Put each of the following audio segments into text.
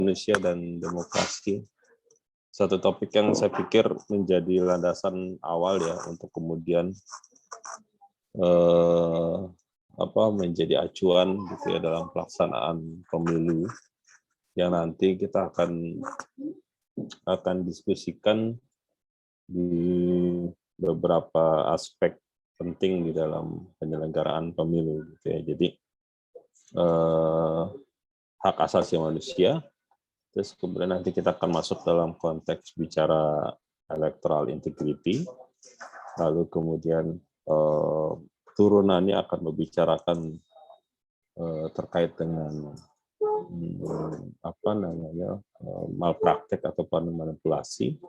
manusia dan demokrasi. Satu topik yang saya pikir menjadi landasan awal ya untuk kemudian menjadi acuan gitu ya dalam pelaksanaan pemilu yang nanti kita akan diskusikan di beberapa aspek penting di dalam penyelenggaraan pemilu gitu ya. Jadi hak asasi manusia, terus kemudian nanti kita akan masuk dalam konteks bicara electoral integrity, lalu kemudian turunannya akan membicarakan terkait dengan malpraktek atau manipulasi,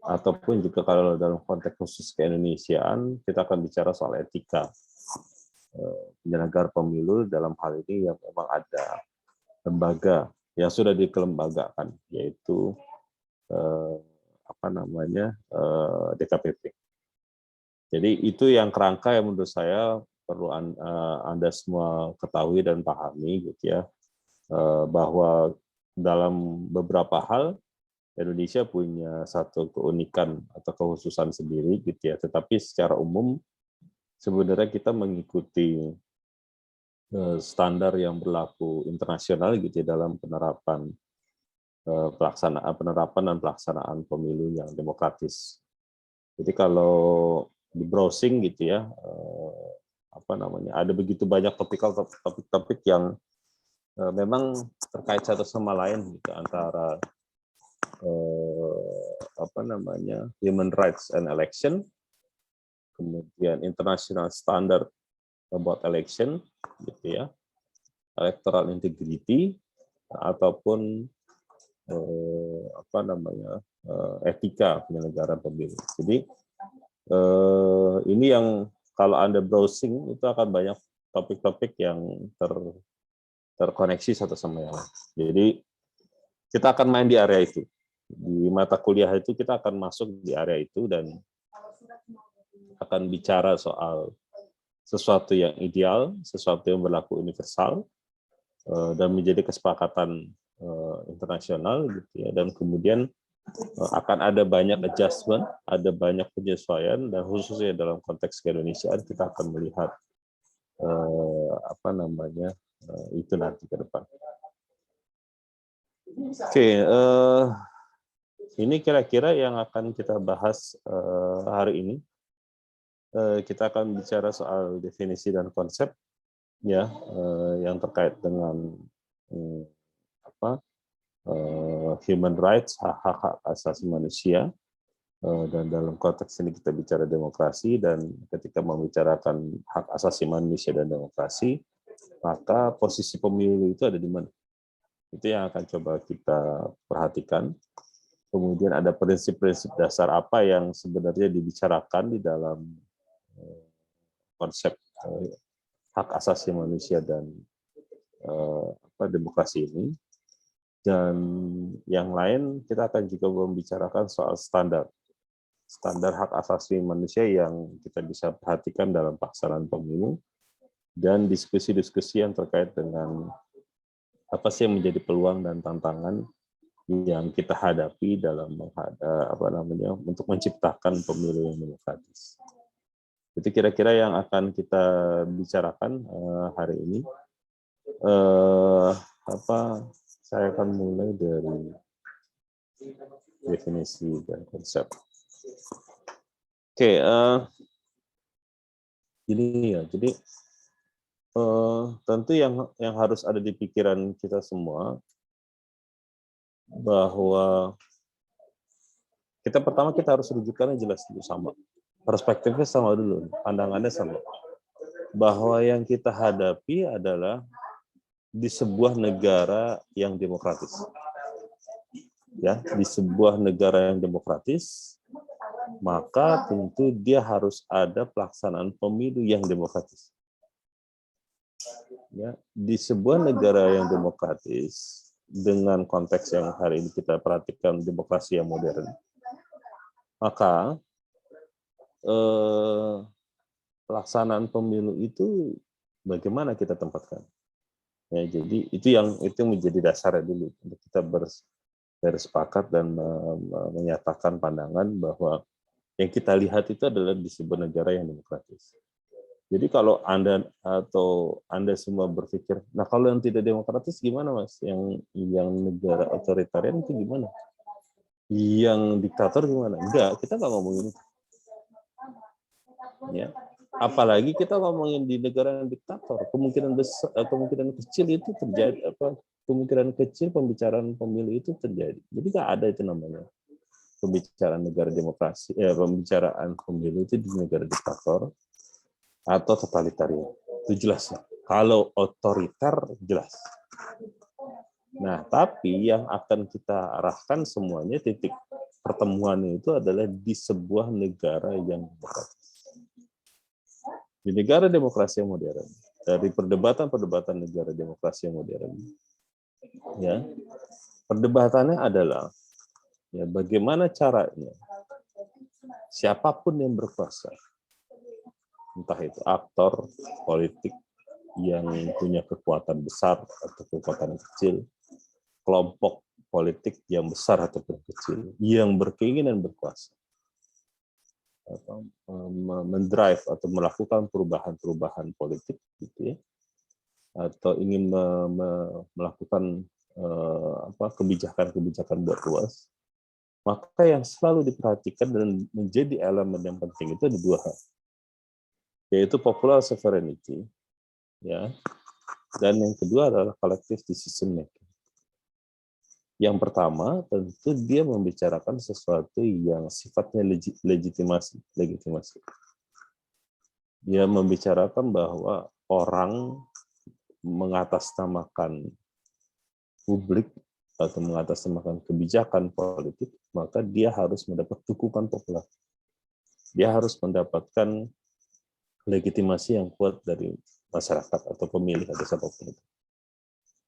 ataupun juga kalau dalam konteks khusus keindonesiaan kita akan bicara soal etika penyelenggara pemilu dalam hal ini yang memang ada lembaga yang sudah dikelembagakan, yaitu DKPP. Jadi itu yang kerangka yang menurut saya perlu Anda semua ketahui dan pahami gitu ya, bahwa dalam beberapa hal Indonesia punya satu keunikan atau kekhususan sendiri gitu ya, tetapi secara umum sebenarnya kita mengikuti standar yang berlaku internasional gitu ya, dalam penerapan dan pelaksanaan pemilu yang demokratis. Jadi kalau di browsing gitu ya, ada begitu banyak topik-topik yang memang terkait satu sama lain gitu, antara human rights and election, kemudian international standard about election gitu ya, electoral integrity, ataupun etika penyelenggaraan pemilu. Jadi ini yang kalau Anda browsing itu akan banyak topik-topik yang terkoneksi satu sama yang lain. Jadi kita akan main di area itu. Di mata kuliah itu kita akan masuk di area itu dan akan bicara soal sesuatu yang ideal, sesuatu yang berlaku universal, dan menjadi kesepakatan internasional gitu ya, dan kemudian akan ada banyak adjustment, ada banyak penyesuaian, dan khususnya dalam konteks keindonesiaan kita akan melihat itu nanti ke depan. Oke, ini kira-kira yang akan kita bahas hari ini. Kita akan bicara soal definisi dan konsep ya, yang terkait dengan human rights, hak-hak asasi manusia, dan dalam konteks ini kita bicara demokrasi, dan ketika membicarakan hak asasi manusia dan demokrasi, maka posisi pemilu itu ada di mana? Itu yang akan coba kita perhatikan. Kemudian ada prinsip-prinsip dasar apa yang sebenarnya dibicarakan di dalam konsep hak asasi manusia dan demokrasi ini. Dan yang lain kita akan juga membicarakan soal standar hak asasi manusia yang kita bisa perhatikan dalam pelaksanaan pemilu, dan diskusi-diskusi yang terkait dengan apa sih yang menjadi peluang dan tantangan yang kita hadapi dalam untuk menciptakan pemilu yang demokratis. Itu kira-kira yang akan kita bicarakan hari ini. Saya akan mulai dari definisi dan konsep. Oke, ini ya. Jadi tentu yang harus ada di pikiran kita semua bahwa kita harus rujukannya jelas dulu, sama. Perspektifnya sama dulu, pandangannya sama. Bahwa yang kita hadapi adalah di sebuah negara yang demokratis. Ya, di sebuah negara yang demokratis, maka tentu dia harus ada pelaksanaan pemilu yang demokratis. Ya, di sebuah negara yang demokratis, dengan konteks yang hari ini kita perhatikan, demokrasi yang modern, maka pelaksanaan pemilu itu bagaimana kita tempatkan? Ya, jadi itu menjadi dasarnya dulu untuk kita bersepakat dan menyatakan pandangan bahwa yang kita lihat itu adalah di sebuah negara yang demokratis. Jadi kalau Anda semua berpikir, nah kalau yang tidak demokratis gimana Mas? Yang negara otoritarian itu gimana? Yang diktator gimana? Enggak, kita nggak ngomongin itu. Ya. Apalagi kita ngomongin di negara yang diktator, kemungkinan kecil itu terjadi kemungkinan kecil pembicaraan pemilu itu terjadi. Jadi nggak ada itu namanya pembicaraan negara demokrasi, pembicaraan pemilu itu di negara diktator atau totalitarian. Itu jelas. Kalau otoriter jelas. Nah, tapi yang akan kita arahkan semuanya titik pertemuannya itu adalah di sebuah negara yang demokratis. Di negara demokrasi yang modern, dari perdebatan negara demokrasi yang modern, ya, perdebatannya adalah ya, bagaimana caranya siapapun yang berkuasa, entah itu aktor politik yang punya kekuatan besar atau kekuatan kecil, kelompok politik yang besar ataupun kecil, yang berkeinginan berkuasa, mendrive atau melakukan perubahan politik, gitu ya, atau ingin melakukan kebijakan buat luas, maka yang selalu diperhatikan dan menjadi elemen yang penting itu ada dua hal, yaitu popular sovereignty, ya, dan yang kedua adalah collective decision making. Yang pertama, tentu dia membicarakan sesuatu yang sifatnya legitimasi. Dia membicarakan bahwa orang mengatasnamakan publik atau mengatasnamakan kebijakan politik, maka dia harus mendapat dukungan populer. Dia harus mendapatkan legitimasi yang kuat dari masyarakat atau pemilih atau siapapun itu.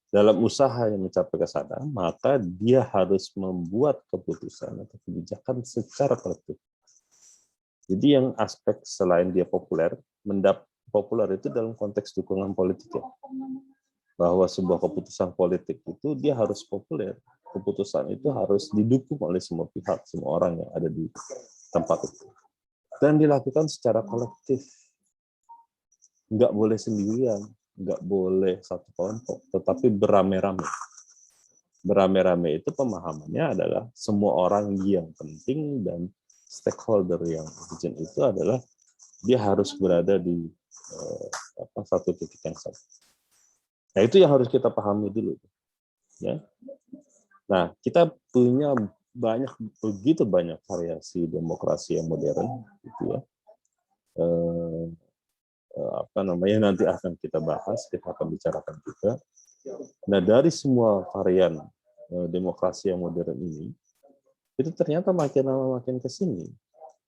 Dalam usaha yang mencapai ke sana, maka dia harus membuat keputusan atau kebijakan secara kolektif. Jadi yang aspek selain dia populer itu dalam konteks dukungan politik ya. Bahwa sebuah keputusan politik itu dia harus populer. Keputusan itu harus didukung oleh semua pihak, semua orang yang ada di tempat itu. Dan dilakukan secara kolektif. Nggak boleh sendirian. Nggak boleh satu kelompok, tetapi beramai-ramai. Beramai-ramai itu pemahamannya adalah semua orang yang penting dan stakeholder yang urgent itu adalah dia harus berada di satu titik yang sama. Nah, itu yang harus kita pahami dulu. Ya. Nah, kita punya begitu banyak variasi demokrasi yang modern, gitu ya. Nanti akan kita bahas, kita akan bicarakan juga. Nah, dari semua varian demokrasi yang modern ini, itu ternyata makin lama makin ke sini,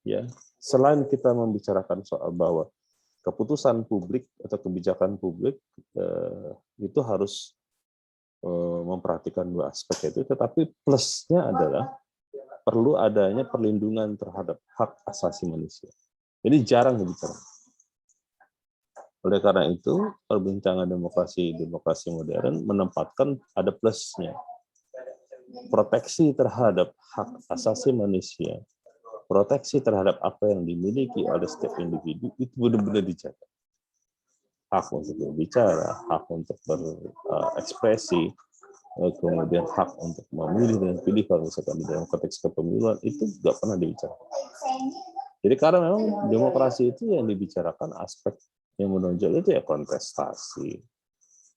ya. Selain kita membicarakan soal bahwa keputusan publik atau kebijakan publik itu harus memperhatikan dua aspek itu, tetapi plusnya adalah perlu adanya perlindungan terhadap hak asasi manusia. Ini jarang dibicarakan. Oleh karena itu, perbincangan demokrasi modern menempatkan ada plusnya. Proteksi terhadap hak asasi manusia, proteksi terhadap apa yang dimiliki oleh setiap individu itu benar-benar dijaga. Hak untuk berbicara, hak untuk berekspresi, kemudian hak untuk memilih dan pilih kalau misalkan di dalam konteks kepemiluan itu nggak pernah dibicarakan. Jadi karena memang demokrasi itu yang dibicarakan aspek yang menonjol itu ya kontestasi,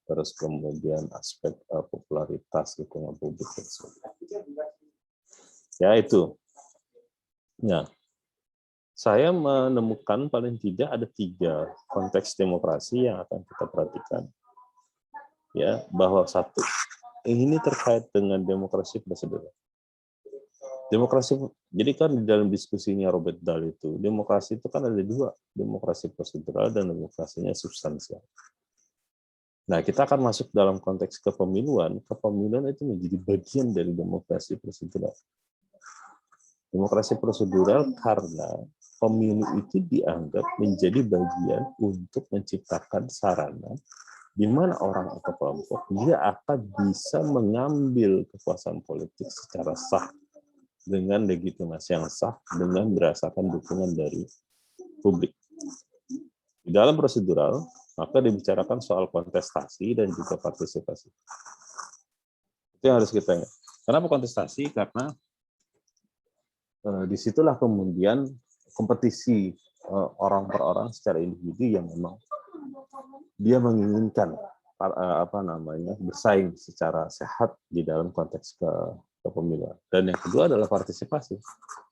terus kemudian aspek popularitas dukungan publik dan sebagainya. Ya itu. Nah, saya menemukan paling tidak ada 3 konteks demokrasi yang akan kita perhatikan. Ya, bahwa satu, ini terkait dengan demokrasi prosedural. Demokrasi, jadi kan di dalam diskusinya Robert Dahl itu, demokrasi itu kan ada 2, demokrasi prosedural dan demokrasinya substansial. Nah, kita akan masuk dalam konteks kepemiluan. Kepemiluan itu menjadi bagian dari demokrasi prosedural. Demokrasi prosedural karena pemilu itu dianggap menjadi bagian untuk menciptakan sarana di mana orang atau kelompok dia akan bisa mengambil kekuasaan politik secara sah dengan legitimasi yang sah dengan berdasarkan dukungan dari publik. Di dalam prosedural, maka dibicarakan soal kontestasi dan juga partisipasi. Itu yang harus kita ingat. Kenapa kontestasi? Karena disitulah kemudian kompetisi orang per orang secara individu yang memang dia menginginkan bersaing secara sehat di dalam konteks kepemiluan. Dan yang kedua adalah partisipasi.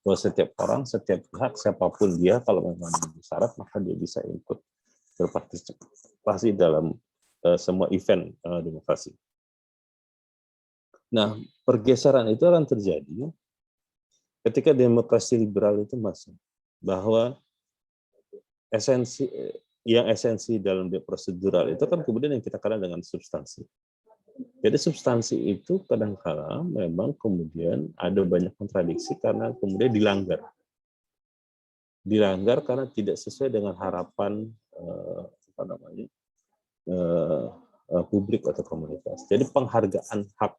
Bahwa setiap orang, setiap pihak, siapapun dia, kalau memang memenuhi syarat, maka dia bisa ikut berpartisipasi dalam semua event demokrasi. Nah, pergeseran itu akan terjadi ketika demokrasi liberal itu masuk, bahwa esensi dalam prosedural itu kan kemudian yang kita kenal dengan substansi. Jadi substansi itu kadang-kala memang kemudian ada banyak kontradiksi karena kemudian dilanggar. Dilanggar karena tidak sesuai dengan harapan publik atau komunitas. Jadi penghargaan hak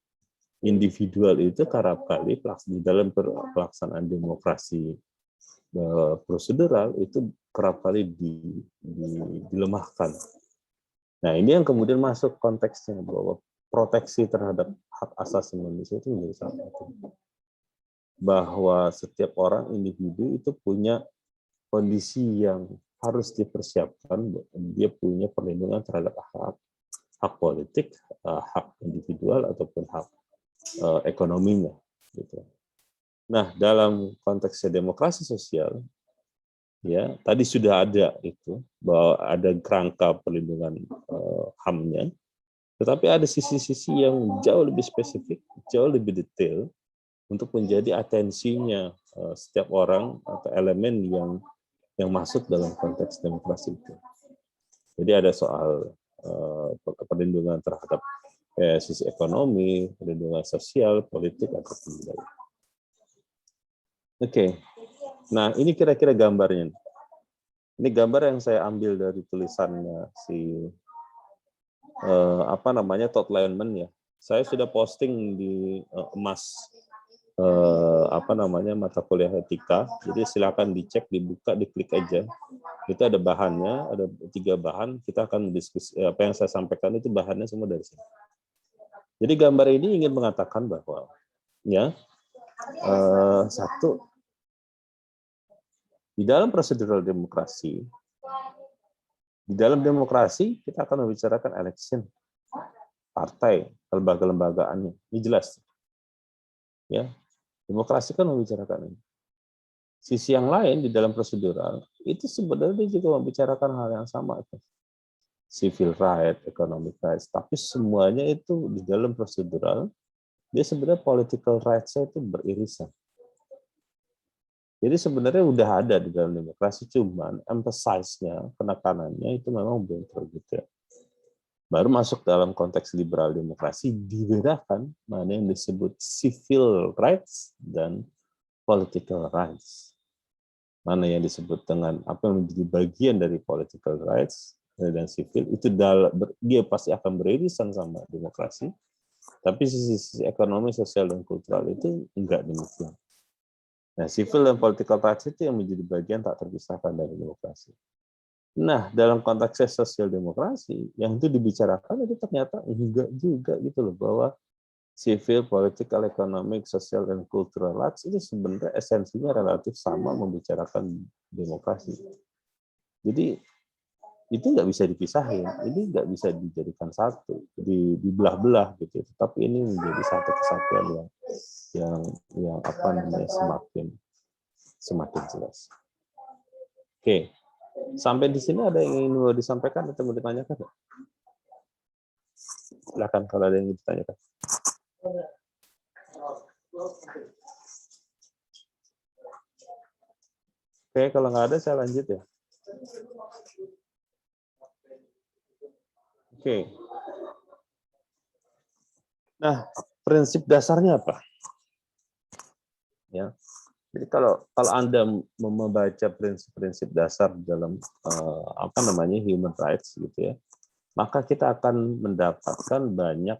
individual itu kerap kali di dalam pelaksanaan demokrasi prosedural itu kerap kali dilemahkan. Nah, ini yang kemudian masuk konteksnya bahwa proteksi terhadap hak asasi manusia itu menjadi sangat penting. Bahwa setiap orang individu itu punya kondisi yang harus dipersiapkan, dia punya perlindungan terhadap hak politik, hak individual ataupun hak ekonominya. Gitu. Nah, dalam konteks demokrasi sosial, ya tadi sudah ada itu bahwa ada kerangka perlindungan HAM-nya, tetapi ada sisi-sisi yang jauh lebih spesifik, jauh lebih detail untuk menjadi atensinya setiap orang atau elemen yang masuk dalam konteks demokrasi itu. Jadi ada soal perlindungan terhadap sisi ekonomi, perlindungan sosial, politik, atau budaya. Oke, nah ini kira-kira gambarnya. Ini gambar yang saya ambil dari tulisannya si Todd Lehman ya. Saya sudah posting di emas mata kuliah etika. Jadi silakan dicek, dibuka, diklik aja. Itu ada bahannya, ada 3 bahan. Kita akan diskusi apa yang saya sampaikan itu bahannya semua dari sini. Jadi gambar ini ingin mengatakan bahwa ya satu, di dalam prosedural demokrasi, di dalam demokrasi kita akan membicarakan election, partai, lembaga-lembagaannya. Ini jelas. Ya, demokrasi kan membicarakan ini. Sisi yang lain di dalam prosedural itu sebenarnya juga membicarakan hal yang sama. Civil right, economic rights, tapi semuanya itu di dalam prosedural, dia sebenarnya political rights-nya itu beririsan. Jadi sebenarnya udah ada di dalam demokrasi, cuman emphasize-nya, penekanannya itu memang belum terlalu detail. Baru masuk dalam konteks liberal demokrasi, dibedakan mana yang disebut civil rights dan political rights. Mana yang disebut dengan apa yang menjadi bagian dari political rights dan sipil, itu dia pasti akan beririsan sama demokrasi, tapi sisi ekonomi, sosial, dan kultural itu enggak demikian. Nah, civil dan political rights itu yang menjadi bagian tak terpisahkan dari demokrasi. Nah, dalam konteks sosial demokrasi, yang itu dibicarakan itu ternyata enggak juga gitu loh, bahwa civil, political, economic, social, dan cultural rights itu sebenarnya esensinya relatif sama membicarakan demokrasi. Jadi itu nggak bisa dipisahin, ini nggak bisa dijadikan satu, dibelah-belah gitu. Tapi ini menjadi satu kesatuan yang semakin jelas. Oke, sampai di sini ada yang ingin disampaikan atau mau ditanyakan? Silakan kalau ada yang ingin ditanyakan. Oke, kalau nggak ada saya lanjut ya. Oke. Nah, prinsip dasarnya apa? Ya. Jadi kalau Anda membaca prinsip-prinsip dasar dalam human rights gitu ya, maka kita akan mendapatkan banyak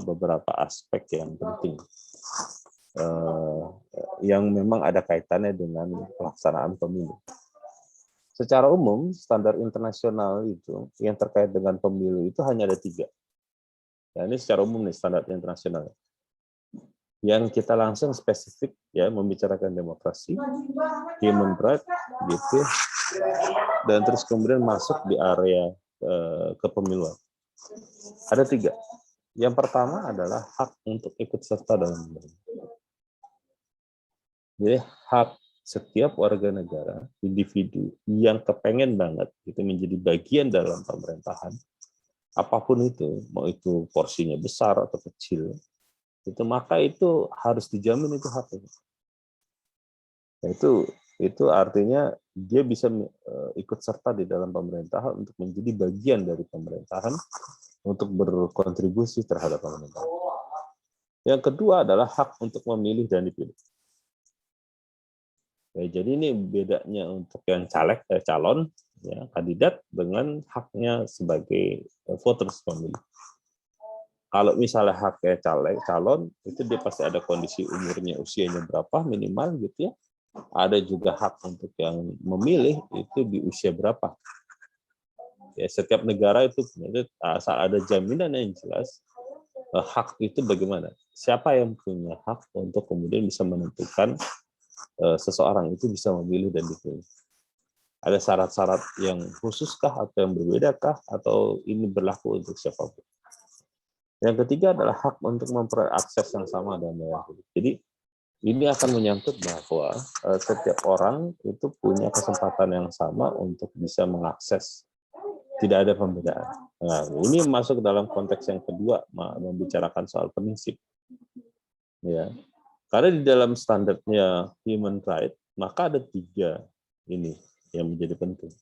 beberapa aspek yang penting yang memang ada kaitannya dengan pelaksanaan pemilu. Secara umum, standar internasional itu yang terkait dengan pemilu itu hanya ada 3. Ya, ini secara umum nih standar internasional. Yang kita langsung spesifik ya membicarakan demokrasi, human rights, gitu, dan terus kemudian masuk di area kepemiluan. Ada 3. Yang pertama adalah hak untuk ikut serta dalam pemilu. Jadi hak setiap warga negara, individu yang kepengen banget itu menjadi bagian dalam pemerintahan, apapun itu, mau itu porsinya besar atau kecil, itu maka itu harus dijamin itu haknya. Itu artinya dia bisa ikut serta di dalam pemerintahan untuk menjadi bagian dari pemerintahan untuk berkontribusi terhadap pemerintahan. Yang kedua adalah hak untuk memilih dan dipilih. Ya, jadi ini bedanya untuk yang calon, ya, kandidat dengan haknya sebagai voters pemilih. Kalau misalnya haknya calon, itu dia pasti ada kondisi umurnya, usianya berapa minimal gitu ya. Ada juga hak untuk yang memilih itu di usia berapa. Ya, setiap negara itu asal ada jaminan yang jelas hak itu bagaimana. Siapa yang punya hak untuk kemudian bisa menentukan seseorang itu bisa memilih dan dipilih. Ada syarat-syarat yang khususkah atau yang berbedakah atau ini berlaku untuk siapapun. Yang ketiga adalah hak untuk memperoleh akses yang sama dan layak hidup. Jadi ini akan menyangkut bahwa setiap orang itu punya kesempatan yang sama untuk bisa mengakses. Tidak ada pembedaan. Nah, ini masuk dalam konteks yang kedua, membicarakan soal prinsip. Ya. Karena di dalam standarnya human right, maka ada 3 ini yang menjadi penting.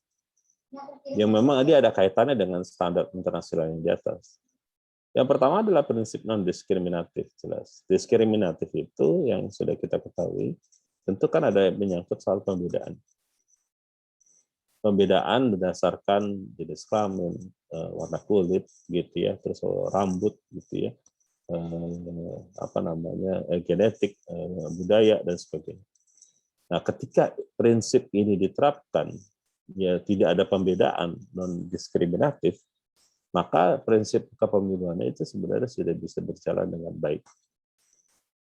Yang memang dia ada kaitannya dengan standar internasional yang di atas. Yang pertama adalah prinsip non-diskriminatif, jelas. Diskriminatif itu yang sudah kita ketahui, tentu kan ada menyangkut soal pembedaan. Pembedaan berdasarkan jenis kelamin, warna kulit, gitu ya, terus rambut, gitu ya. Genetik, budaya dan sebagainya. Nah, ketika prinsip ini diterapkan, ya tidak ada pembedaan non diskriminatif, maka prinsip kepemiluannya itu sebenarnya sudah bisa berjalan dengan baik.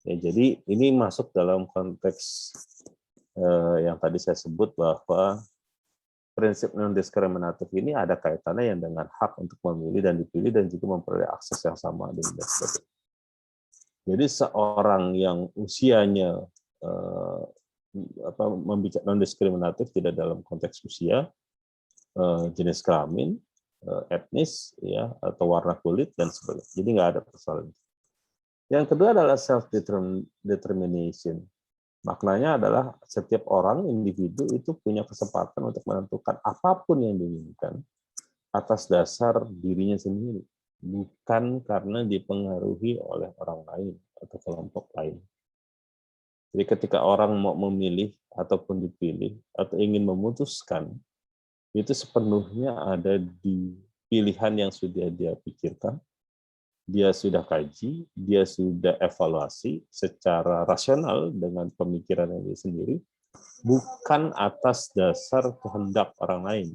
Ya, jadi ini masuk dalam konteks yang tadi saya sebut bahwa prinsip non diskriminatif ini ada kaitannya yang dengan hak untuk memilih dan dipilih dan juga memperoleh akses yang sama dan sebagainya. Jadi seorang yang usianya non diskriminatif tidak dalam konteks usia, jenis kelamin, etnis, ya atau warna kulit dan sebagainya. Jadi nggak ada persoalan. Yang kedua adalah self determination. Maknanya adalah setiap orang individu itu punya kesempatan untuk menentukan apapun yang diinginkan atas dasar dirinya sendiri, bukan karena dipengaruhi oleh orang lain atau kelompok lain. Jadi ketika orang mau memilih ataupun dipilih atau ingin memutuskan, itu sepenuhnya ada di pilihan yang sudah dia pikirkan, dia sudah kaji, dia sudah evaluasi secara rasional dengan pemikirannya dia sendiri, bukan atas dasar kehendak orang lain.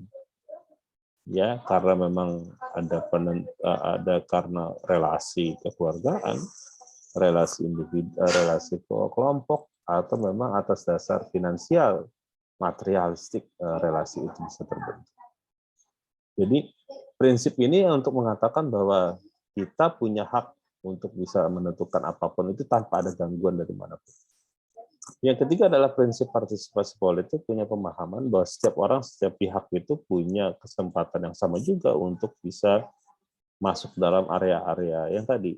Ya, karena memang ada karena relasi kekeluargaan, relasi individu, relasi kelompok, atau memang atas dasar finansial, materialistik relasi itu bisa terbentuk. Jadi prinsip ini untuk mengatakan bahwa kita punya hak untuk bisa menentukan apapun itu tanpa ada gangguan dari manapun. Yang ketiga adalah prinsip partisipasi politik, punya pemahaman bahwa setiap orang, setiap pihak itu punya kesempatan yang sama juga untuk bisa masuk dalam area-area yang tadi.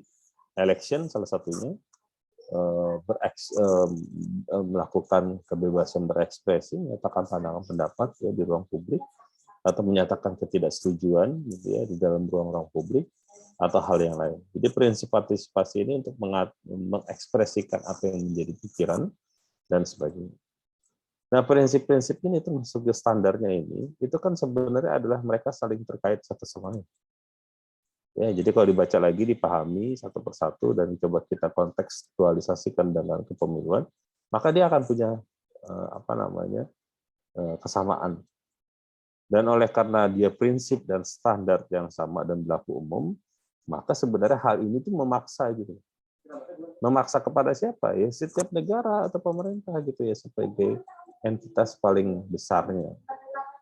Election salah satunya, melakukan kebebasan berekspresi, menyatakan pandangan pendapat ya, di ruang publik, atau menyatakan ketidaksetujuan gitu ya, di dalam ruang-ruang publik, atau hal yang lain. Jadi prinsip partisipasi ini untuk mengekspresikan apa yang menjadi pikiran dan sebagainya. Nah, prinsip-prinsip ini itu masuk ke standarnya ini, itu kan sebenarnya adalah mereka saling terkait satu sama lain. Ya, jadi kalau dibaca lagi, dipahami satu persatu dan coba kita kontekstualisasikan dalam kepemiluan, maka dia akan punya kesamaan. Dan oleh karena dia prinsip dan standar yang sama dan berlaku umum, maka sebenarnya hal ini tuh memaksa gitu. Memaksa kepada siapa? Ya setiap negara atau pemerintah gitu ya, sebagai entitas paling besarnya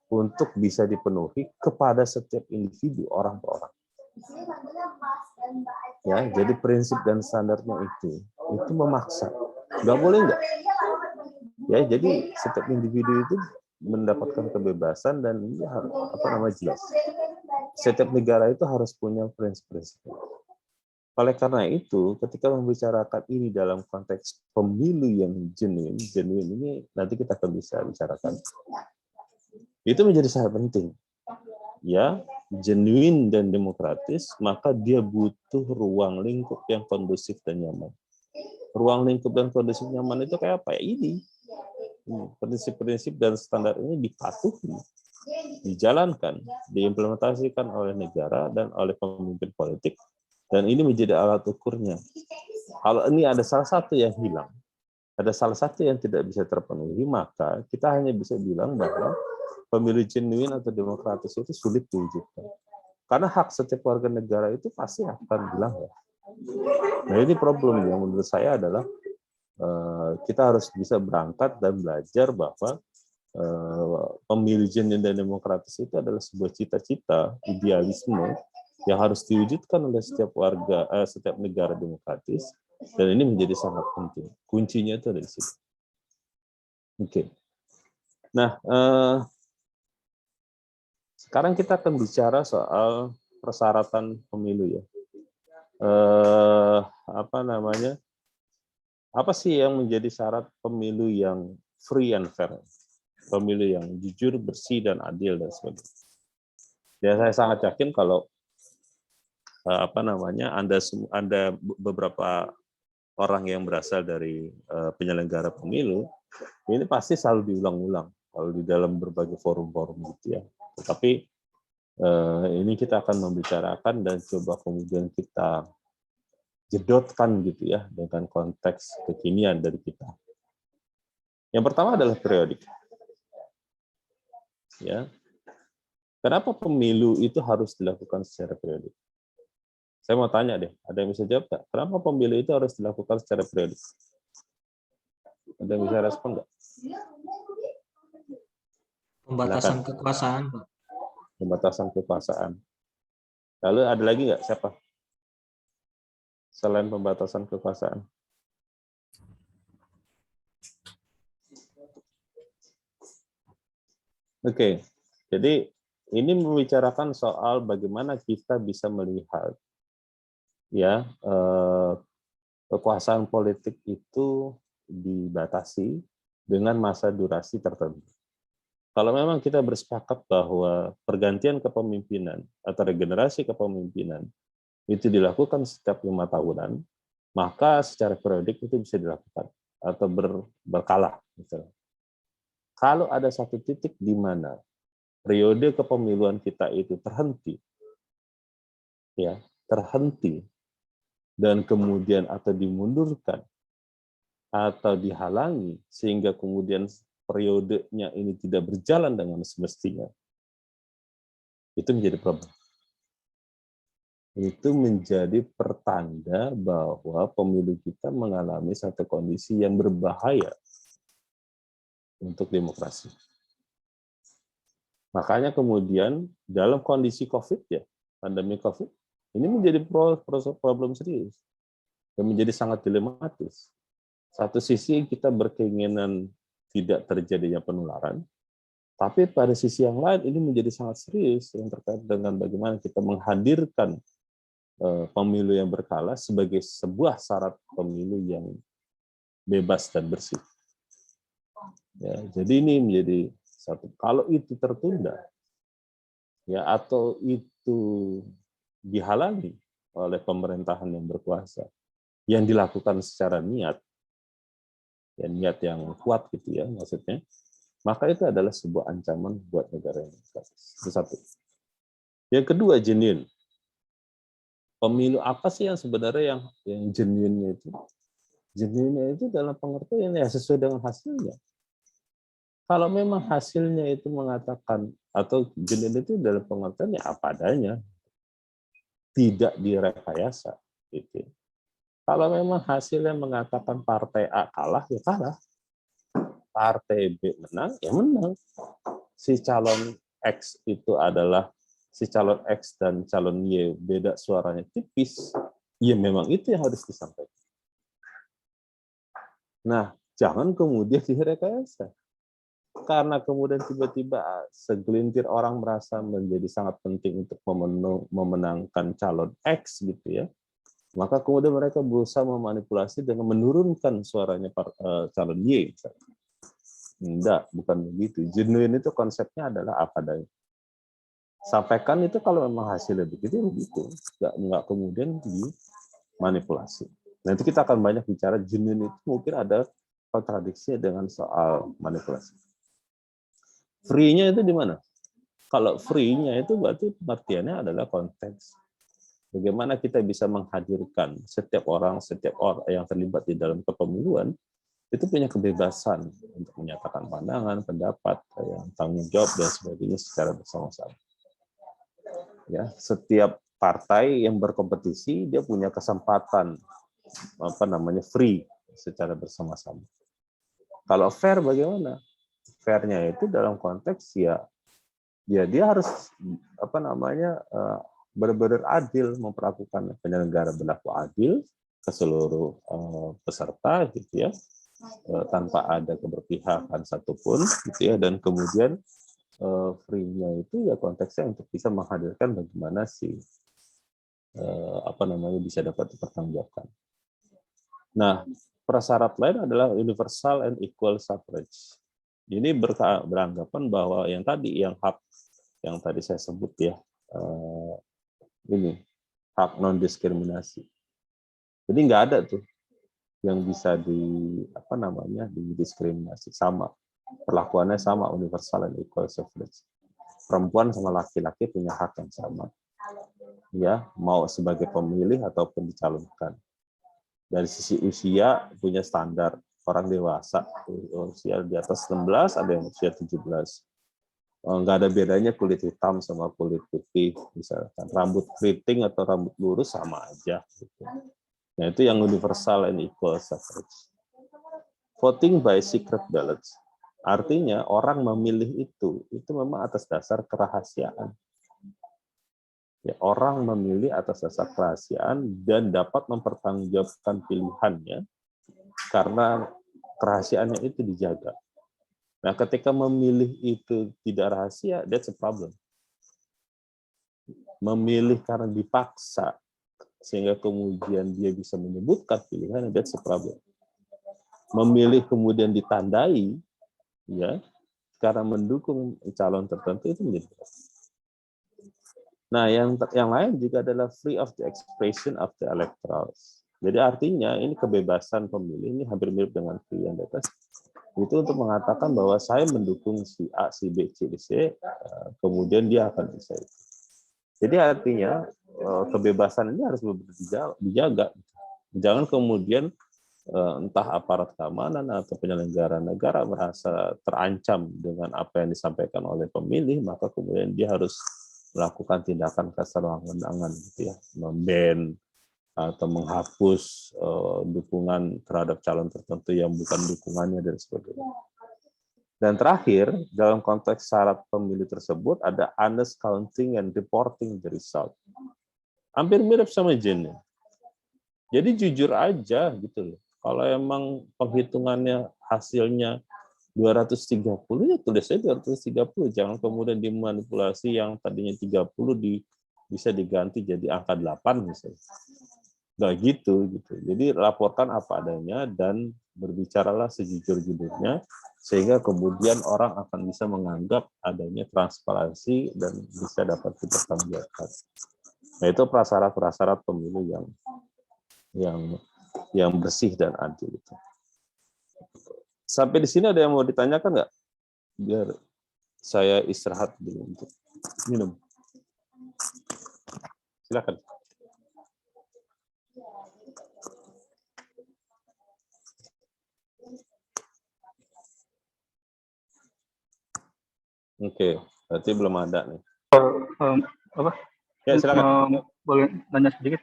untuk bisa dipenuhi kepada setiap individu, orang per orang. Ya, jadi prinsip dan standarnya itu memaksa. Nggak boleh nggak? Ya, jadi setiap individu itu mendapatkan kebebasan dan ini jelas. Setiap negara itu harus punya prinsip-prinsip. Oleh karena itu, ketika membicarakan ini dalam konteks pemilu yang genuine ini nanti kita akan bisa bicarakan. Itu menjadi sangat penting. Ya, genuine dan demokratis, maka dia butuh ruang lingkup yang kondusif dan nyaman. Ruang lingkup dan kondusif nyaman itu kayak apa? Ya ini. Prinsip-prinsip dan standar ini dipatuhi, dijalankan, diimplementasikan oleh negara dan oleh pemimpin politik, dan ini menjadi alat ukurnya. Kalau ini ada salah satu yang hilang, ada salah satu yang tidak bisa terpenuhi, maka kita hanya bisa bilang bahwa pemilu genuine atau demokratis itu sulit diwujudkan. Karena hak setiap warga negara itu pasti akan dilanggar. Nah, ini problem yang menurut saya adalah kita harus bisa berangkat dan belajar bahwa pemilu genuine dan demokratis itu adalah sebuah cita-cita, idealisme yang harus diwujudkan oleh setiap setiap negara demokratis, dan ini menjadi sangat penting. Kuncinya itu ada di situ. Oke. Nah, sekarang kita akan bicara soal persyaratan pemilu ya. Apa sih yang menjadi syarat pemilu yang free and fair, pemilu yang jujur, bersih dan adil dan sebagainya. Ya, saya sangat yakin kalau Anda beberapa orang yang berasal dari penyelenggara pemilu, ini pasti selalu diulang-ulang kalau di dalam berbagai forum-forum gitu ya. Tetapi ini kita akan membicarakan dan coba kemudian kita jedotkan gitu ya dengan konteks kekinian dari kita. Yang pertama adalah periodik. Ya. Kenapa pemilu itu harus dilakukan secara periodik? Saya mau tanya deh, ada yang bisa jawab nggak? Kenapa pemilu itu harus dilakukan secara periodik? Ada yang bisa respon nggak? Pembatasan kekuasaan, Pak. Pembatasan kekuasaan. Lalu ada lagi nggak siapa? Selain pembatasan kekuasaan. Oke, jadi ini membicarakan soal bagaimana kita bisa melihat ya kekuasaan politik itu dibatasi dengan masa durasi tertentu. Kalau memang kita bersepakat bahwa pergantian kepemimpinan atau regenerasi kepemimpinan itu dilakukan setiap 5 tahunan, maka secara periodik itu bisa dilakukan atau berkala. Misalnya. Kalau ada satu titik di mana periode kepemiluan kita itu terhenti, dan kemudian atau dimundurkan atau dihalangi sehingga kemudian periodenya ini tidak berjalan dengan semestinya, itu menjadi problem. Itu menjadi pertanda bahwa pemilu kita mengalami satu kondisi yang berbahaya untuk demokrasi. Makanya kemudian dalam kondisi COVID ya, pandemi COVID, ini menjadi problem serius dan menjadi sangat dilematis. Satu sisi kita berkeinginan tidak terjadinya penularan, tapi pada sisi yang lain ini menjadi sangat serius yang terkait dengan bagaimana kita menghadirkan pemilu yang berkala sebagai sebuah syarat pemilu yang bebas dan bersih. Ya, jadi ini menjadi satu. Kalau itu tertunda, ya atau itu dihalangi oleh pemerintahan yang berkuasa, yang dilakukan secara niat, ya niat yang kuat gitu ya maksudnya, maka itu adalah sebuah ancaman buat negara yang demokratis. Itu satu. Yang kedua, genuine. Pemilu apa sih yang sebenarnya yang genuine-nya itu? Genuine-nya itu dalam pengertian ya sesuai dengan hasilnya. Kalau memang hasilnya itu mengatakan, atau genuine itu dalam pengertian ya apa adanya, tidak direkayasa. Gitu. Kalau memang hasilnya mengatakan partai A kalah, ya kalah. Partai B menang, ya menang. Si calon X itu adalah si calon X dan calon Y beda suaranya tipis, ya memang itu yang harus disampaikan. Nah, jangan kemudian direkayasa. Karena kemudian tiba-tiba segelintir orang merasa menjadi sangat penting untuk memenangkan calon X gitu ya, maka kemudian mereka berusaha memanipulasi dengan menurunkan suaranya calon Y. Enggak, bukan begitu. Genuine itu konsepnya adalah apa adanya. Sampaikan itu kalau memang hasilnya begitu. Enggak kemudian dimanipulasi. Nanti kita akan banyak bicara genuine itu mungkin ada kontradiksi dengan soal manipulasi. Free-nya itu di mana? Kalau free-nya itu berarti pengertiannya adalah konteks. Bagaimana kita bisa menghadirkan setiap orang yang terlibat di dalam kepemiluan itu punya kebebasan untuk menyatakan pandangan, pendapat, tanggung jawab dan sebagainya secara bersama-sama. Ya, setiap partai yang berkompetisi dia punya kesempatan free secara bersama-sama. Kalau fair bagaimana? Fairnya itu dalam konteks ya dia harus benar-benar adil, memperlakukan penyelenggara berlaku adil ke seluruh peserta gitu ya, tanpa ada keberpihakan satupun gitu ya, dan kemudian free-nya itu ya konteksnya untuk bisa menghadirkan bagaimana bisa dapat dipertanggungjawabkan. Nah, prasyarat lain adalah universal and equal suffrage. Ini beranggapan bahwa yang hak yang tadi saya sebut ya, ini hak non diskriminasi. Jadi nggak ada tuh yang bisa didiskriminasi, sama perlakuannya sama, universal and equal suffrage. Perempuan sama laki-laki punya hak yang sama, ya mau sebagai pemilih ataupun dicalonkan. Dari sisi usia punya standar, orang dewasa usia di atas 16, ada yang usia 17. Nggak ada bedanya kulit hitam sama kulit putih, misalkan rambut keriting atau rambut lurus sama aja. Gitu. Nah itu yang universal and equal suffrage. Voting by secret ballot, artinya orang memilih itu memang atas dasar kerahasiaan. Ya, orang memilih atas dasar kerahasiaan dan dapat mempertanggungjawabkan pilihannya karena kerahasiaannya itu dijaga. Nah, ketika memilih itu tidak rahasia, that's a problem. Memilih karena dipaksa sehingga kemudian dia bisa menyebutkan pilihan, that's a problem. Memilih kemudian ditandai, ya, karena mendukung calon tertentu itu menjadi problem. Nah, yang lain juga adalah free of the expression of the electorals. Jadi artinya ini kebebasan pemilih ini hampir mirip dengan free and the atas. Itu untuk mengatakan bahwa saya mendukung si A, si B, si C, kemudian dia akan bisa. Jadi artinya kebebasan ini harus dijaga. Jangan kemudian entah aparat keamanan atau penyelenggara negara merasa terancam dengan apa yang disampaikan oleh pemilih, maka kemudian dia harus melakukan tindakan kesewenang-wenangan gitu ya, memban atau menghapus dukungan terhadap calon tertentu yang bukan dukungannya dan sebagainya. Dan terakhir, dalam konteks syarat pemilu tersebut ada honest counting and reporting the result. Hampir mirip sama Jen. Jadi jujur aja gitu loh. Kalau emang penghitungannya hasilnya 230 ya tulis aja 230, jangan kemudian dimanipulasi yang tadinya 30 bisa diganti jadi angka 8 misalnya. Nggak gitu. Jadi laporkan apa adanya dan berbicaralah sejujur-jujurnya sehingga kemudian orang akan bisa menganggap adanya transparansi dan bisa dapat dipertanggungjawabkan. Nah, itu prasyarat-prasyarat pemilu yang bersih dan adil itu. Sampai di sini ada yang mau ditanyakan nggak? biar saya istirahat dulu untuk minum. Silakan. Oke, berarti belum ada nih. Apa? Ya, silakan. Boleh nanya sedikit?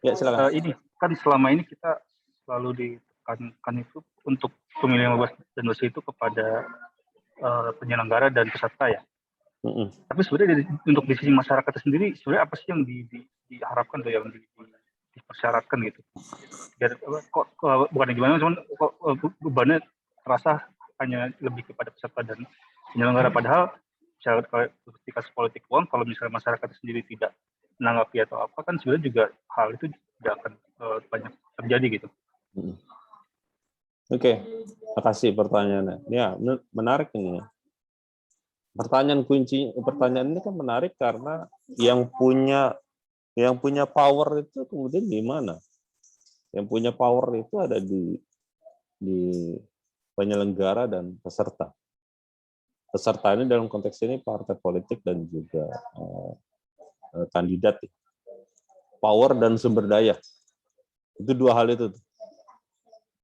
Ya, silakan. Ini kan selama ini kita selalu ditekankan itu untuk pemilihan bebas dan bersih itu kepada penyelenggara dan peserta ya. Tapi sebenarnya untuk di sisi masyarakat sendiri sebenarnya apa sih yang diharapkan tuh, yang dipersyaratkan gitu? Biar kok bukan gimana, cuman kok bebannya terasa hanya lebih kepada peserta dan penyelenggara, padahal ketika politik uang, kalau misalnya masyarakat sendiri tidak menanggapi atau apa, kan sebenarnya juga hal itu tidak akan banyak terjadi gitu. Oke, makasih pertanyaannya. Ya, menarik ini. Pertanyaan ini kan menarik karena yang punya power itu kemudian di mana? Yang punya power itu ada di penyelenggara dan peserta. Peserta ini dalam konteks ini partai politik dan juga kandidat. Power dan sumber daya. Itu dua hal itu.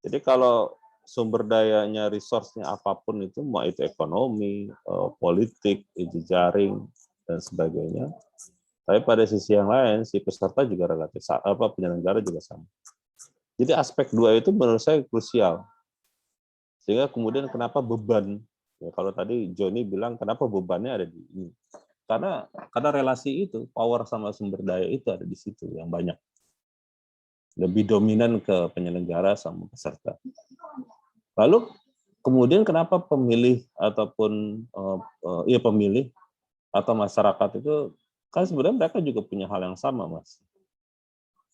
Jadi kalau sumber dayanya, resource-nya apapun itu, mau itu ekonomi, politik, jejaring, dan sebagainya. Tapi pada sisi yang lain, si peserta juga relatif, penyelenggara juga sama. Jadi aspek dua itu menurut saya krusial. Sehingga kemudian kenapa beban, ya kalau tadi Joni bilang kenapa bebannya ada di ini. Karena relasi itu, power sama sumber daya itu ada di situ yang banyak. Lebih dominan ke penyelenggara sama peserta. Lalu kemudian kenapa pemilih ataupun pemilih atau masyarakat itu kan sebenarnya mereka juga punya hal yang sama, Mas.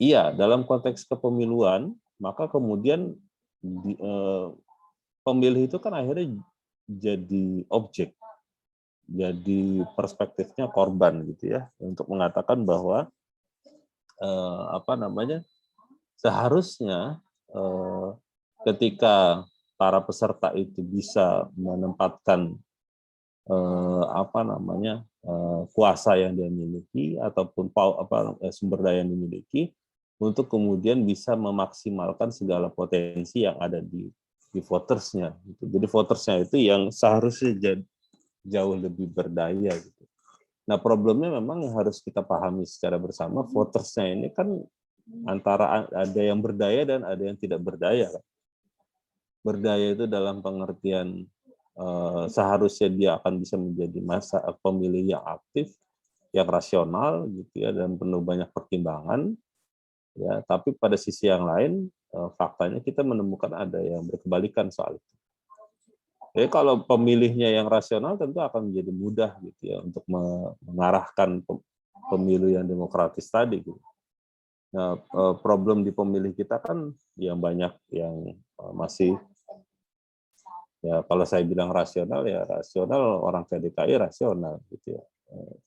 Iya, dalam konteks kepemiluan, maka kemudian pemilih itu kan akhirnya jadi objek, jadi perspektifnya korban gitu ya, untuk mengatakan bahwa seharusnya ketika para peserta itu bisa menempatkan kuasa yang dia miliki ataupun sumber daya yang dimiliki untuk kemudian bisa memaksimalkan segala potensi yang ada di votersnya. Jadi votersnya itu yang seharusnya jauh lebih berdaya. Gitu. Nah problemnya memang yang harus kita pahami secara bersama, votersnya ini kan antara ada yang berdaya dan ada yang tidak berdaya. Berdaya itu dalam pengertian seharusnya dia akan bisa menjadi pemilih yang aktif, yang rasional, gitu ya, dan penuh banyak pertimbangan. Ya, tapi pada sisi yang lain, faktanya kita menemukan ada yang berkebalikan soal itu. Jadi kalau pemilihnya yang rasional tentu akan menjadi mudah gitu ya untuk mengarahkan pemilu yang demokratis tadi. Gitu. Nah, problem di pemilih kita kan yang banyak yang masih, ya kalau saya bilang rasional, ya rasional, orang ke DKI rasional gitu ya.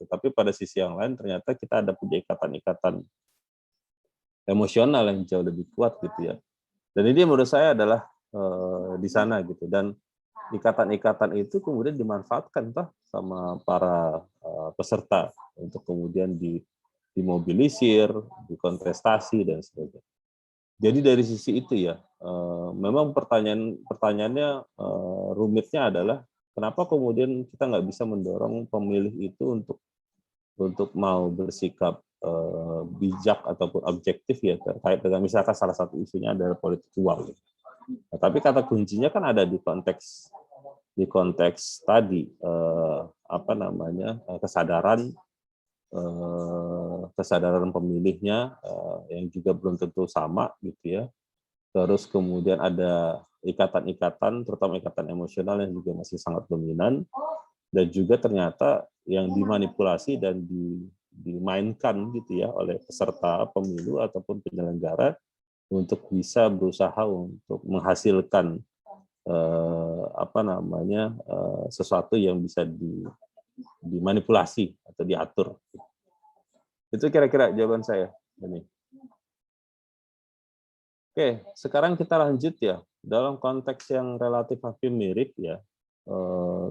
Tetapi pada sisi yang lain ternyata kita ada punya ikatan-ikatan emosional yang jauh lebih kuat gitu ya. Dan ini menurut saya adalah di sana gitu. Dan ikatan-ikatan itu kemudian dimanfaatkan sama para peserta untuk kemudian dimobilisir, dikontestasi dan sebagainya. Jadi dari sisi itu ya, memang pertanyaannya rumitnya adalah kenapa kemudian kita nggak bisa mendorong pemilih itu untuk mau bersikap bijak ataupun objektif ya terkait dengan misalkan salah satu isunya adalah politik uang. Nah, tapi kata kuncinya kan ada di konteks tadi kesadaran pemilihnya yang juga belum tentu sama gitu ya. Terus kemudian ada ikatan-ikatan, terutama ikatan emosional yang juga masih sangat dominan, dan juga ternyata yang dimanipulasi dan dimainkan gitu ya oleh peserta pemilu ataupun penyelenggara untuk bisa berusaha untuk menghasilkan sesuatu yang bisa dimanipulasi atau diatur. Itu kira-kira jawaban saya. Ini. Oke, sekarang kita lanjut ya. Dalam konteks yang relatif hampir mirip ya,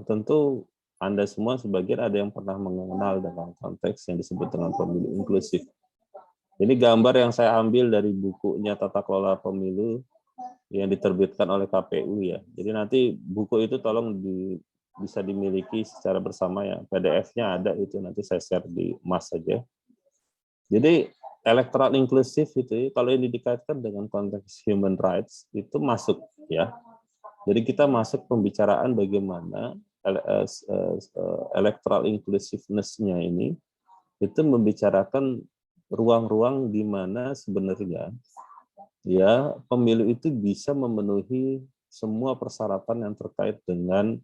tentu Anda semua sebagian ada yang pernah mengenal dengan konteks yang disebut dengan pemilu inklusif. Ini gambar yang saya ambil dari bukunya Tata Kelola Pemilu yang diterbitkan oleh KPU ya. Jadi nanti buku itu tolong bisa dimiliki secara bersama ya. PDF-nya ada itu, nanti saya share di Mas saja. Jadi electoral inklusif itu kalau ini dikaitkan dengan konteks human rights itu masuk ya. Jadi kita masuk pembicaraan bagaimana electoral inclusiveness-nya ini itu membicarakan ruang-ruang di mana sebenarnya ya pemilu itu bisa memenuhi semua persyaratan yang terkait dengan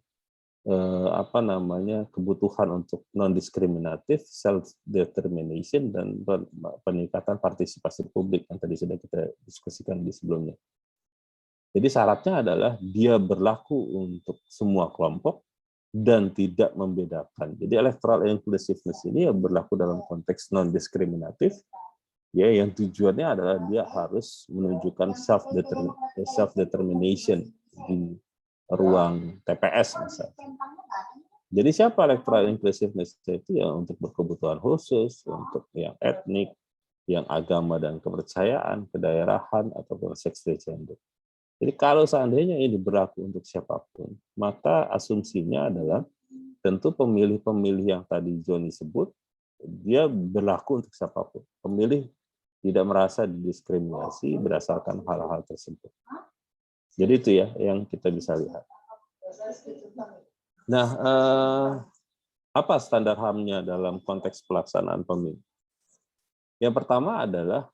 kebutuhan untuk non-diskriminatif, self-determination, dan peningkatan partisipasi publik yang tadi sudah kita diskusikan di sebelumnya. Jadi syaratnya adalah dia berlaku untuk semua kelompok dan tidak membedakan. Jadi electoral inclusiveness ini berlaku dalam konteks non-diskriminatif, ya, yang tujuannya adalah dia harus menunjukkan self-determination di ruang TPS misalnya. Jadi siapa electoral inclusiveness itu ya untuk berkebutuhan khusus, untuk yang etnik, yang agama dan kepercayaan, kedaerahan, ataupun seks gender. Jadi kalau seandainya ini berlaku untuk siapapun, maka asumsinya adalah tentu pemilih-pemilih yang tadi Joni sebut, dia berlaku untuk siapapun. Pemilih tidak merasa didiskriminasi berdasarkan hal-hal tersebut. Jadi itu ya yang kita bisa lihat. Nah, apa standar HAM-nya dalam konteks pelaksanaan pemilu? Yang pertama adalah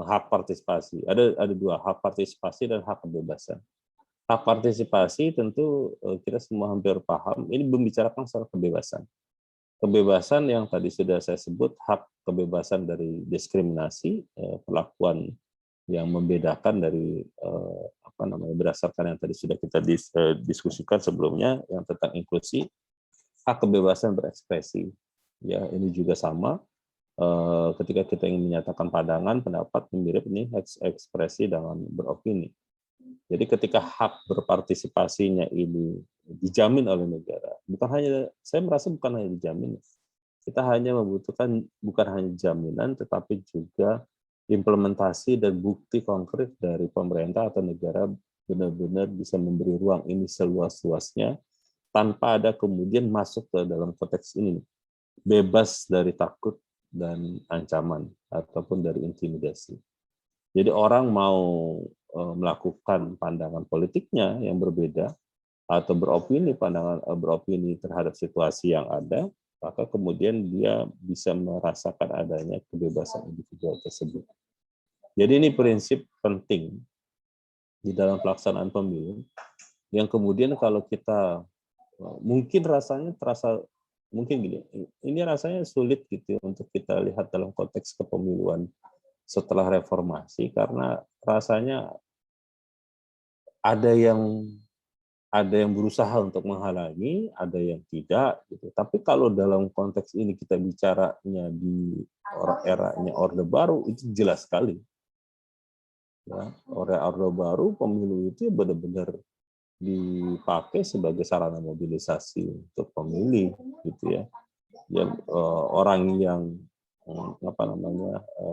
hak partisipasi. Ada dua, hak partisipasi dan hak kebebasan. Hak partisipasi tentu kita semua hampir paham, ini membicarakan soal kebebasan. Kebebasan yang tadi sudah saya sebut, hak kebebasan dari diskriminasi, perlakuan yang membedakan dari berdasarkan yang tadi sudah kita diskusikan sebelumnya yang tentang inklusi, hak kebebasan berekspresi. Ya, ini juga sama. Ketika kita ingin menyatakan pandangan, pendapat, mirip ini ekspresi dengan beropini. Jadi ketika hak berpartisipasinya ini dijamin oleh negara, saya merasa bukan hanya dijamin, kita hanya membutuhkan bukan hanya jaminan, tetapi juga implementasi dan bukti konkret dari pemerintah atau negara benar-benar bisa memberi ruang ini seluas-luasnya tanpa ada kemudian masuk ke dalam konteks ini, bebas dari takut dan ancaman ataupun dari intimidasi. Jadi orang mau melakukan pandangan politiknya yang berbeda atau beropini terhadap situasi yang ada, maka kemudian dia bisa merasakan adanya kebebasan individual tersebut. Jadi ini prinsip penting di dalam pelaksanaan pemilu, yang kemudian kalau kita mungkin ini rasanya sulit gitu untuk kita lihat dalam konteks kepemiluan setelah reformasi, karena rasanya ada yang berusaha untuk menghalangi, ada yang tidak gitu. Tapi kalau dalam konteks ini kita bicaranya di eranya Orde Baru, itu jelas sekali. Ya, Orde Baru pemilu itu benar-benar dipakai sebagai sarana mobilisasi untuk pemilih gitu ya. Yang orang yang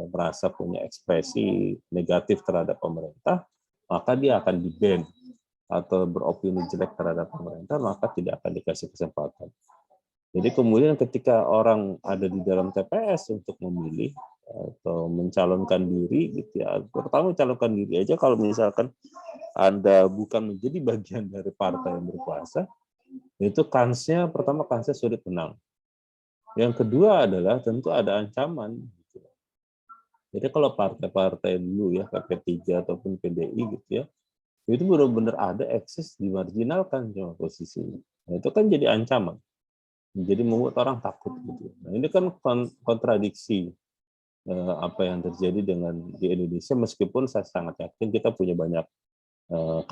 merasa punya ekspresi negatif terhadap pemerintah, maka dia akan di-ban, atau beropini jelek terhadap pemerintah, maka tidak akan dikasih kesempatan. Jadi kemudian ketika orang ada di dalam TPS untuk memilih atau mencalonkan diri gitu ya, pertama mencalonkan diri aja kalau misalkan Anda bukan menjadi bagian dari partai yang berkuasa, itu kansnya sulit menang. Yang kedua adalah tentu ada ancaman. Jadi kalau partai-partai dulu ya, PP3 ataupun PDI gitu ya, itu benar-benar ada eksis dimarginalkan sama posisinya. Nah, itu kan jadi ancaman. Jadi membuat orang takut gitu. Nah, ini kan kontradiksi apa yang terjadi di Indonesia, meskipun saya sangat yakin kita punya banyak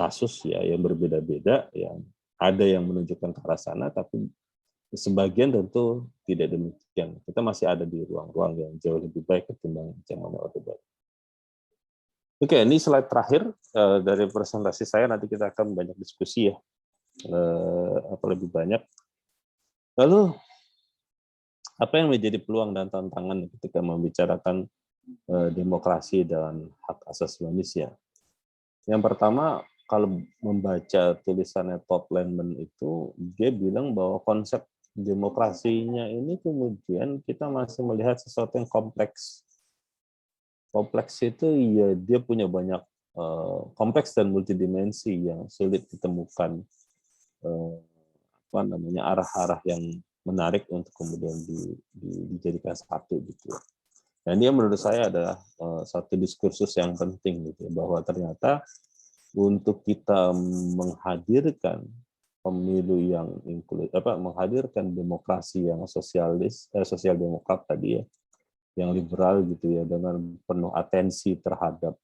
kasus ya yang berbeda-beda, yang ada yang menunjukkan ke arah sana, tapi sebagian tentu tidak demikian. Kita masih ada di ruang-ruang yang jauh lebih baik ketimbang zaman Orde Baru. Oke, ini slide terakhir dari presentasi saya, nanti kita akan banyak diskusi ya. lebih banyak. Lalu apa yang menjadi peluang dan tantangan ketika membicarakan demokrasi dan hak asasi manusia? Yang pertama, kalau membaca tulisannya Todd Landman itu, dia bilang bahwa konsep demokrasinya ini kemudian kita masih melihat sesuatu yang kompleks. Kompleks itu ya dia punya banyak kompleks dan multidimensi yang sulit ditemukan arah-arah yang menarik untuk kemudian dijadikan satu gitu. Dan dia menurut saya adalah satu diskursus yang penting gitu, bahwa ternyata untuk kita menghadirkan pemilu yang menghadirkan demokrasi yang sosial demokrat tadi ya, yang liberal gitu ya, dengan penuh atensi terhadap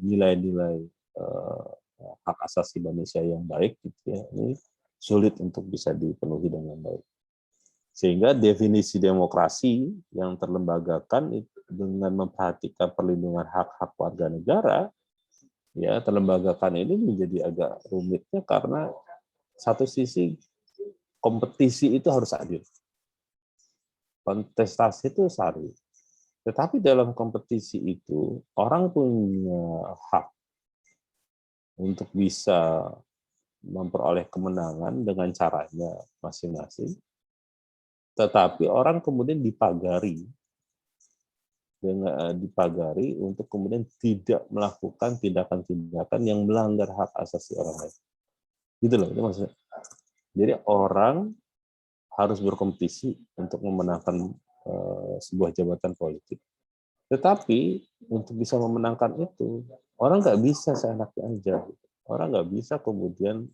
nilai-nilai hak asasi manusia yang baik gitu ya, ini sulit untuk bisa dipenuhi dengan baik. Sehingga definisi demokrasi yang terlembagakan dengan memperhatikan perlindungan hak-hak warga negara, ya terlembagakan ini menjadi agak rumitnya karena satu sisi kompetisi itu harus adil, kontestasi itu sari. Tetapi dalam kompetisi itu orang punya hak untuk bisa memperoleh kemenangan dengan caranya masing-masing. Tetapi orang kemudian dipagari untuk kemudian tidak melakukan tindakan-tindakan yang melanggar hak asasi orang lain. Gitu loh, itu maksudnya. Jadi orang harus berkompetisi untuk memenangkan sebuah jabatan politik. Tetapi untuk bisa memenangkan itu, orang nggak bisa seenaknya aja. Orang nggak bisa kemudian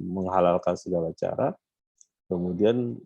menghalalkan segala cara, kemudian